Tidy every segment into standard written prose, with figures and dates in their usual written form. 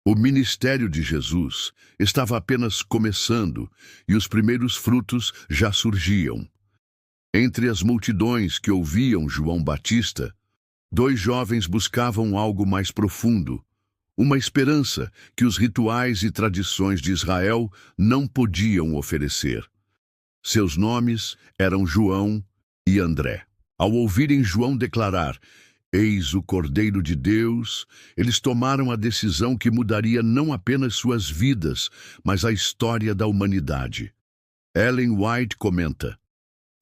O ministério de Jesus estava apenas começando e os primeiros frutos já surgiam. Entre as multidões que ouviam João Batista, 2 jovens buscavam algo mais profundo, uma esperança que os rituais e tradições de Israel não podiam oferecer. Seus nomes eram João e André. Ao ouvirem João declarar: "Eis o Cordeiro de Deus", eles tomaram a decisão que mudaria não apenas suas vidas, mas a história da humanidade. Ellen White comenta: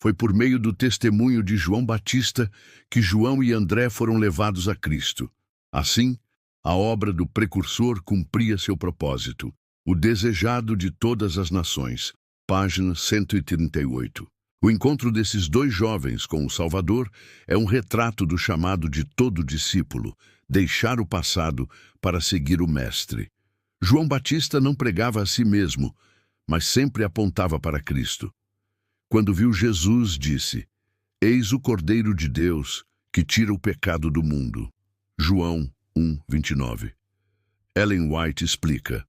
"Foi por meio do testemunho de João Batista que João e André foram levados a Cristo. Assim, a obra do precursor cumpria seu propósito, o desejado de todas as nações." Página 138. O encontro desses 2 jovens com o Salvador é um retrato do chamado de todo discípulo, deixar o passado para seguir o Mestre. João Batista não pregava a si mesmo, mas sempre apontava para Cristo. Quando viu Jesus, disse: "Eis o Cordeiro de Deus, que tira o pecado do mundo." João 1:29. Ellen White explica: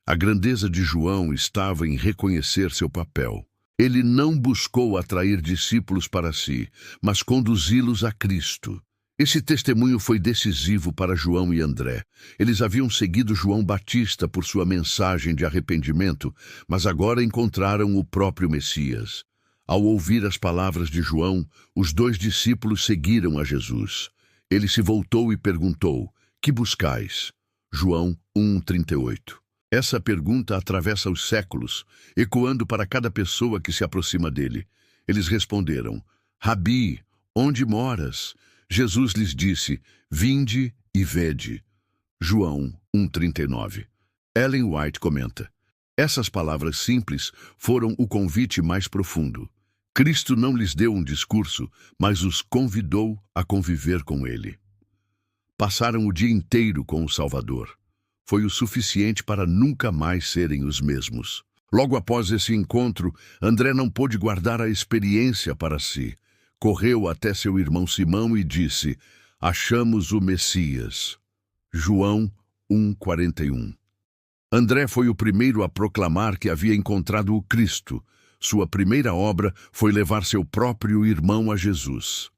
a grandeza de João estava em reconhecer seu papel. Ele não buscou atrair discípulos para si, mas conduzi-los a Cristo. Esse testemunho foi decisivo para João e André. Eles haviam seguido João Batista por sua mensagem de arrependimento, mas agora encontraram o próprio Messias. Ao ouvir as palavras de João, os 2 discípulos seguiram a Jesus. Ele se voltou e perguntou: "Que buscais?" João 1:38. Essa pergunta atravessa os séculos, ecoando para cada pessoa que se aproxima dele. Eles responderam: "Rabi, onde moras?" Jesus lhes disse: "Vinde e vede." João 1:39. Ellen White comenta: essas palavras simples foram o convite mais profundo. Cristo não lhes deu um discurso, mas os convidou a conviver com ele. Passaram o dia inteiro com o Salvador. Foi o suficiente para nunca mais serem os mesmos. Logo após esse encontro, André não pôde guardar a experiência para si. Correu até seu irmão Simão e disse: "Achamos o Messias." João 1:41. André foi o primeiro a proclamar que havia encontrado o Cristo. Sua primeira obra foi levar seu próprio irmão a Jesus.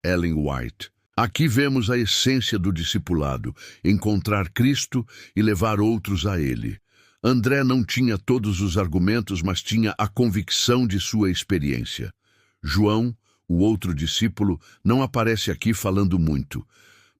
Ellen White. Aqui vemos a essência do discipulado: encontrar Cristo e levar outros a Ele. André não tinha todos os argumentos, mas tinha a convicção de sua experiência. João, o outro discípulo, não aparece aqui falando muito,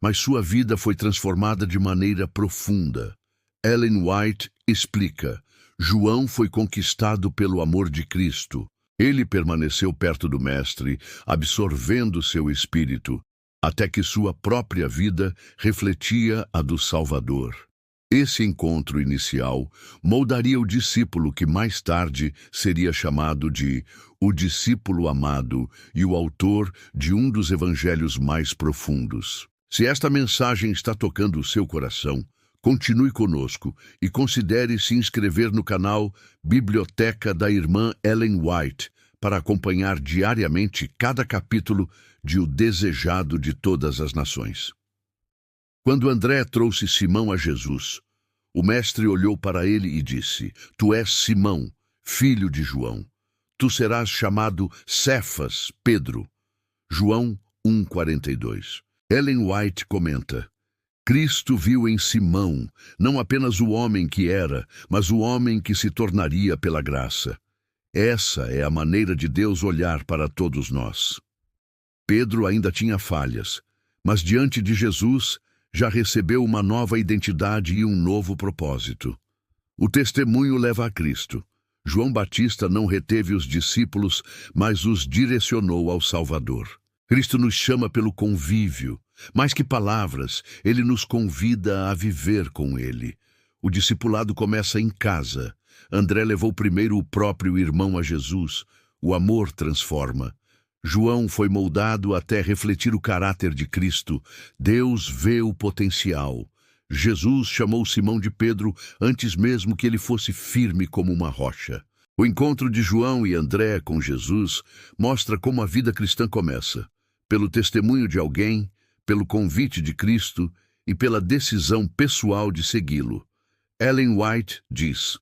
mas sua vida foi transformada de maneira profunda. Ellen White explica: João foi conquistado pelo amor de Cristo. Ele permaneceu perto do Mestre, absorvendo seu espírito, até que sua própria vida refletia a do Salvador. Esse encontro inicial moldaria o discípulo que mais tarde seria chamado de o discípulo amado e o autor de um dos evangelhos mais profundos. Se esta mensagem está tocando o seu coração, continue conosco e considere se inscrever no canal Biblioteca da Irmã Ellen White para acompanhar diariamente cada capítulo de O Desejado de Todas as Nações. Quando André trouxe Simão a Jesus, o mestre olhou para ele e disse: "Tu és Simão, filho de João. Tu serás chamado Cefas, Pedro." João 1:42. Ellen White comenta: Cristo viu em Simão não apenas o homem que era, mas o homem que se tornaria pela graça. Essa é a maneira de Deus olhar para todos nós. Pedro ainda tinha falhas, mas diante de Jesus já recebeu uma nova identidade e um novo propósito. O testemunho leva a Cristo. João Batista não reteve os discípulos, mas os direcionou ao Salvador. Cristo nos chama pelo convívio. Mais que palavras, ele nos convida a viver com ele. O discipulado começa em casa. André levou primeiro o próprio irmão a Jesus. O amor transforma. João foi moldado até refletir o caráter de Cristo. Deus vê o potencial. Jesus chamou Simão de Pedro antes mesmo que ele fosse firme como uma rocha. O encontro de João e André com Jesus mostra como a vida cristã começa. Pelo testemunho de alguém, pelo convite de Cristo e pela decisão pessoal de segui-lo. Ellen White diz: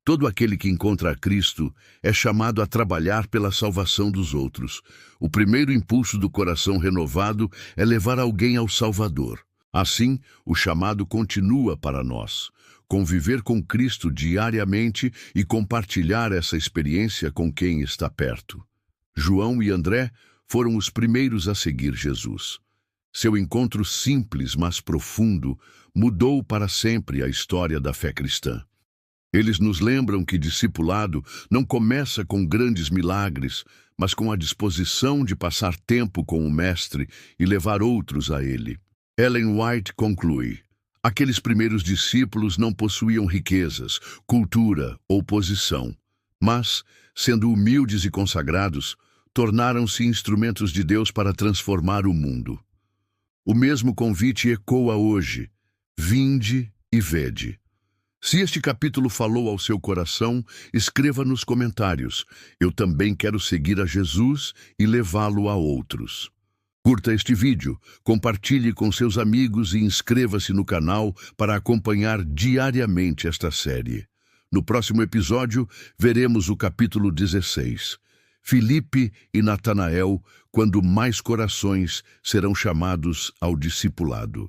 todo aquele que encontra a Cristo é chamado a trabalhar pela salvação dos outros. O primeiro impulso do coração renovado é levar alguém ao Salvador. Assim, o chamado continua para nós: conviver com Cristo diariamente e compartilhar essa experiência com quem está perto. João e André foram os primeiros a seguir Jesus. Seu encontro simples, mas profundo, mudou para sempre a história da fé cristã. Eles nos lembram que discipulado não começa com grandes milagres, mas com a disposição de passar tempo com o Mestre e levar outros a ele. Ellen White conclui: aqueles primeiros discípulos não possuíam riquezas, cultura ou posição, mas, sendo humildes e consagrados, tornaram-se instrumentos de Deus para transformar o mundo. O mesmo convite ecoa hoje: vinde e vede. Se este capítulo falou ao seu coração, escreva nos comentários: eu também quero seguir a Jesus e levá-lo a outros. Curta este vídeo, compartilhe com seus amigos e inscreva-se no canal para acompanhar diariamente esta série. No próximo episódio, veremos o capítulo 16. Filipe e Natanael, quando mais corações serão chamados ao discipulado.